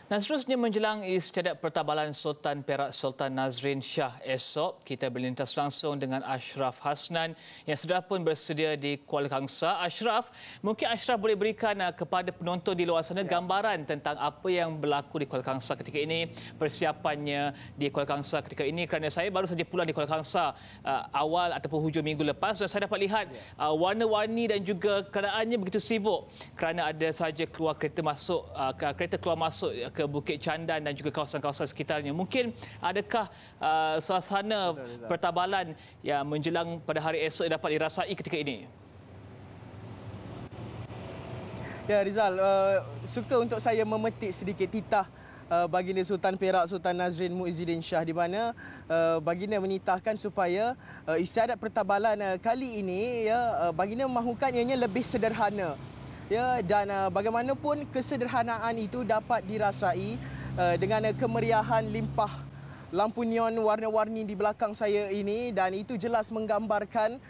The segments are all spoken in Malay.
Dan seterusnya menjelang istiadat pertabalan Sultan Perak Sultan Nazrin Shah esok, kita berlintas langsung dengan Ashraf Hasnan yang sudah pun bersedia di Kuala Kangsar. Ashraf, mungkin Ashraf boleh berikan kepada penonton di luar sana gambaran tentang apa yang berlaku di Kuala Kangsar ketika ini, persiapannya di Kuala Kangsar ketika ini, kerana saya baru saja pulang di Kuala Kangsar awal ataupun hujung minggu lepas dan saya dapat lihat warna-warni dan juga keadaannya begitu sibuk kerana ada saja keluar kereta keluar masuk ke Bukit Candan dan juga kawasan-kawasan sekitarnya. Mungkin adakah suasana pertabalan yang menjelang pada hari esok dapat dirasai ketika ini? Ya Rizal, suka untuk saya memetik sedikit titah baginda Sultan Perak Sultan Nazrin Muizzuddin Shah, di mana baginda menitahkan supaya istiadat pertabalan kali ini baginda mahukan ianya lebih sederhana. Ya, dan bagaimanapun kesederhanaan itu dapat dirasai dengan kemeriahan limpah lampu neon warna-warni di belakang saya ini, dan itu jelas menggambarkan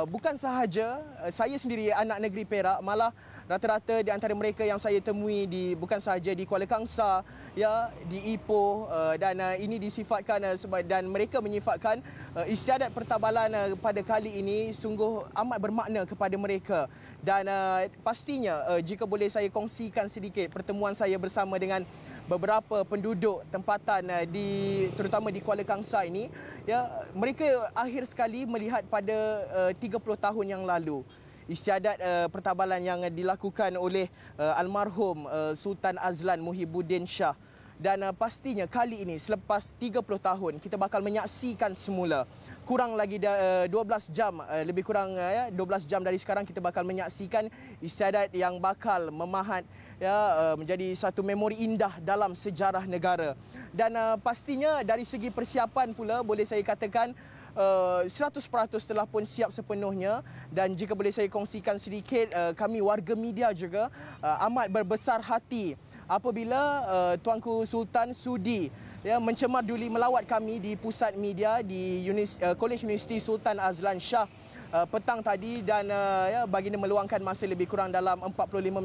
bukan sahaja saya sendiri anak negeri Perak, malah rata-rata di antara mereka yang saya temui bukan sahaja di Kuala Kangsar, di Ipoh, dan ini disifatkan dan mereka menyifatkan istiadat pertabalan pada kali ini sungguh amat bermakna kepada mereka. Dan pastinya jika boleh saya kongsikan sedikit pertemuan saya bersama dengan beberapa penduduk tempatan terutama di Kuala Kangsar ini, mereka akhir sekali melihat pada 30 tahun yang lalu istiadat pertabalan yang dilakukan oleh almarhum Sultan Azlan Muhibbuddin Shah. Dan pastinya kali ini selepas 30 tahun kita bakal menyaksikan semula. Kurang lagi 12 jam, lebih kurang 12 jam dari sekarang kita bakal menyaksikan istiadat yang bakal memahat menjadi satu memori indah dalam sejarah negara. Dan pastinya dari segi persiapan pula boleh saya katakan 100% telah pun siap sepenuhnya. Dan jika boleh saya kongsikan sedikit, kami warga media juga amat berbesar hati apabila Tuanku Sultan sudi mencemar duli melawat kami di pusat media di Kolej Universiti Sultan Azlan Shah petang tadi, dan baginda meluangkan masa lebih kurang dalam 45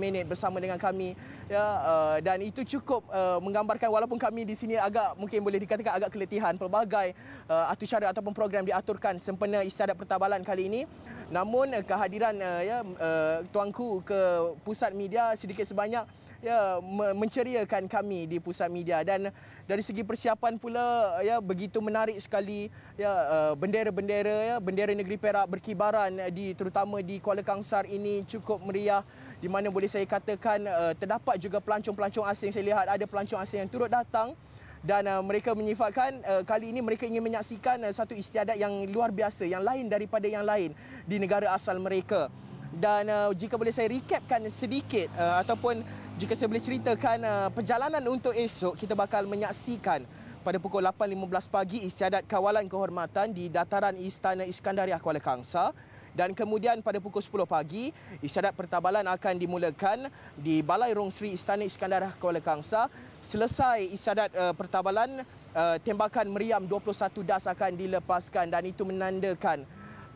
minit bersama dengan kami, dan itu cukup menggambarkan walaupun kami di sini mungkin boleh dikatakan agak keletihan pelbagai atur cara ataupun program diaturkan sempena istiadat pertabalan kali ini, namun kehadiran tuanku ke pusat media sedikit sebanyak menceriakan kami di pusat media. Dan dari segi persiapan pula begitu menarik sekali, bendera-bendera bendera negeri Perak berkibaran terutama di Kuala Kangsar ini cukup meriah, di mana boleh saya katakan terdapat juga pelancong-pelancong asing. Saya lihat ada pelancong asing yang turut datang, dan mereka menyifatkan kali ini mereka ingin menyaksikan satu istiadat yang luar biasa, yang lain daripada yang lain di negara asal mereka. Dan jika boleh saya recapkan sedikit ataupun jika saya boleh ceritakan perjalanan untuk esok, kita bakal menyaksikan pada pukul 8.15 pagi istiadat kawalan kehormatan di dataran Istana Iskandariah Kuala Kangsar, dan kemudian pada pukul 10 pagi istiadat pertabalan akan dimulakan di Balai Rong Sri Istana Iskandariah Kuala Kangsar. Selesai istiadat pertabalan, tembakan meriam 21 das akan dilepaskan, dan itu menandakan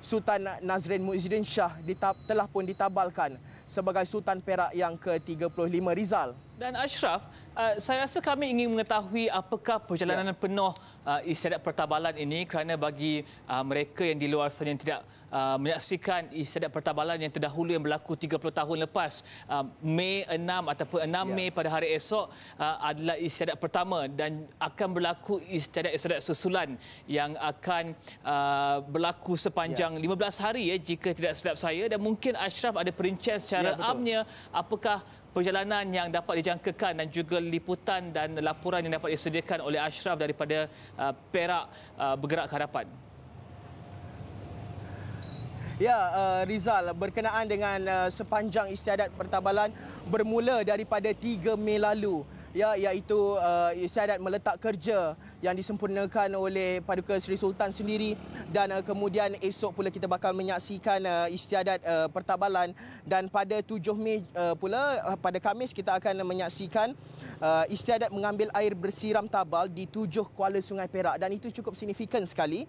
Sultan Nazrin Muizzuddin Shah telah pun ditabalkan sebagai Sultan Perak yang ke-35, Rizal. Dan Ashraf, saya rasa kami ingin mengetahui apakah perjalanan penuh istiadat pertabalan ini, kerana bagi mereka yang di luar sana yang tidak menyaksikan istiadat pertabalan yang terdahulu yang berlaku 30 tahun lepas, Mei 6 ataupun 6 Mei pada hari esok adalah istiadat pertama, dan akan berlaku istiadat susulan yang akan berlaku sepanjang 15 hari jika tidak silap saya. Dan mungkin Ashraf ada perincian secara amnya apakah perjalanan yang dapat dijangkakan dan juga liputan dan laporan yang dapat disediakan oleh Ashraf daripada Perak bergerak ke hadapan. Ya, Rizal, berkenaan dengan sepanjang istiadat pertabalan bermula daripada 3 Mei lalu, iaitu istiadat meletak kerja yang disempurnakan oleh Paduka Seri Sultan sendiri, dan kemudian esok pula kita bakal menyaksikan istiadat pertabalan, dan pada 7 Mei pula pada Khamis kita akan menyaksikan istiadat mengambil air bersiram tabal di 7 kuala Sungai Perak dan itu cukup signifikan sekali.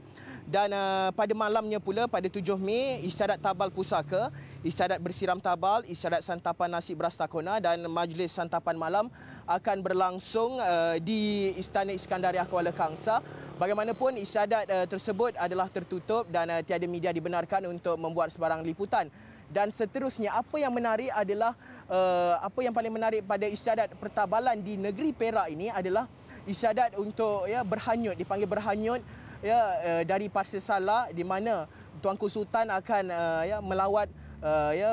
Dan pada malamnya pula pada 7 Mei, istiadat tabal pusaka, istiadat bersiram tabal, istiadat santapan nasi beras takona dan majlis santapan malam akan berlangsung di Istana Iskandariah Kuala Kangsar. Bagaimanapun istiadat tersebut adalah tertutup dan tiada media dibenarkan untuk membuat sebarang liputan. Dan seterusnya, apa yang menarik adalah apa yang paling menarik pada istiadat pertabalan di negeri Perak ini adalah istiadat untuk berhanyut, dipanggil berhanyut dari Pasir Salak, di mana Tuanku Sultan akan melawat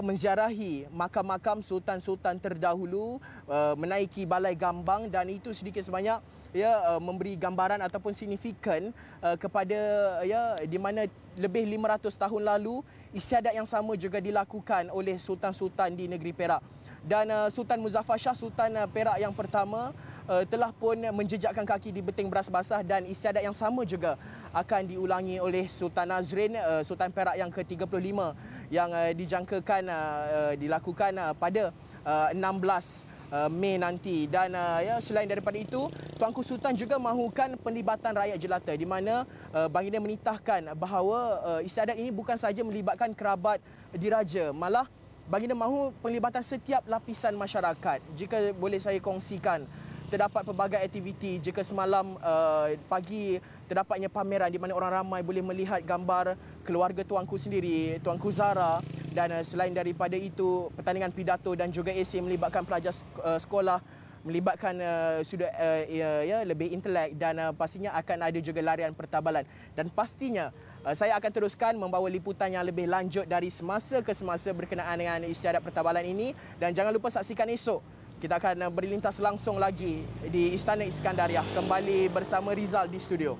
menziarahi makam-makam sultan-sultan terdahulu, menaiki balai gambang dan itu sedikit sebanyak memberi gambaran ataupun signifikan kepada di mana lebih 500 tahun lalu istiadat yang sama juga dilakukan oleh sultan-sultan di negeri Perak. Dan Sultan Muzaffar Shah, Sultan Perak yang pertama, telah pun menjejakkan kaki di Beting Beras Basah dan istiadat yang sama juga akan diulangi oleh Sultan Nazrin, Sultan Perak yang ke-35 yang dijangkakan dilakukan pada 16 Mei nanti. Dan selain daripada itu, Tuanku Sultan juga mahukan penlibatan rakyat jelata, di mana baginda menitahkan bahawa istiadat ini bukan sahaja melibatkan kerabat diraja, malah baginda mahu penglibatan setiap lapisan masyarakat. Jika boleh saya kongsikan, terdapat pelbagai aktiviti. Jika semalam pagi terdapatnya pameran di mana orang ramai boleh melihat gambar keluarga tuanku sendiri, Tuanku Zara, dan selain daripada itu pertandingan pidato dan juga esei melibatkan pelajar sekolah, melibatkan sudut lebih intelek dan pastinya akan ada juga larian pertabalan. Dan pastinya saya akan teruskan membawa liputan yang lebih lanjut dari semasa ke semasa berkenaan dengan istiadat pertabalan ini. Dan jangan lupa saksikan esok. Kita akan berlintas langsung lagi di Istana Iskandariah, kembali bersama Rizal di studio.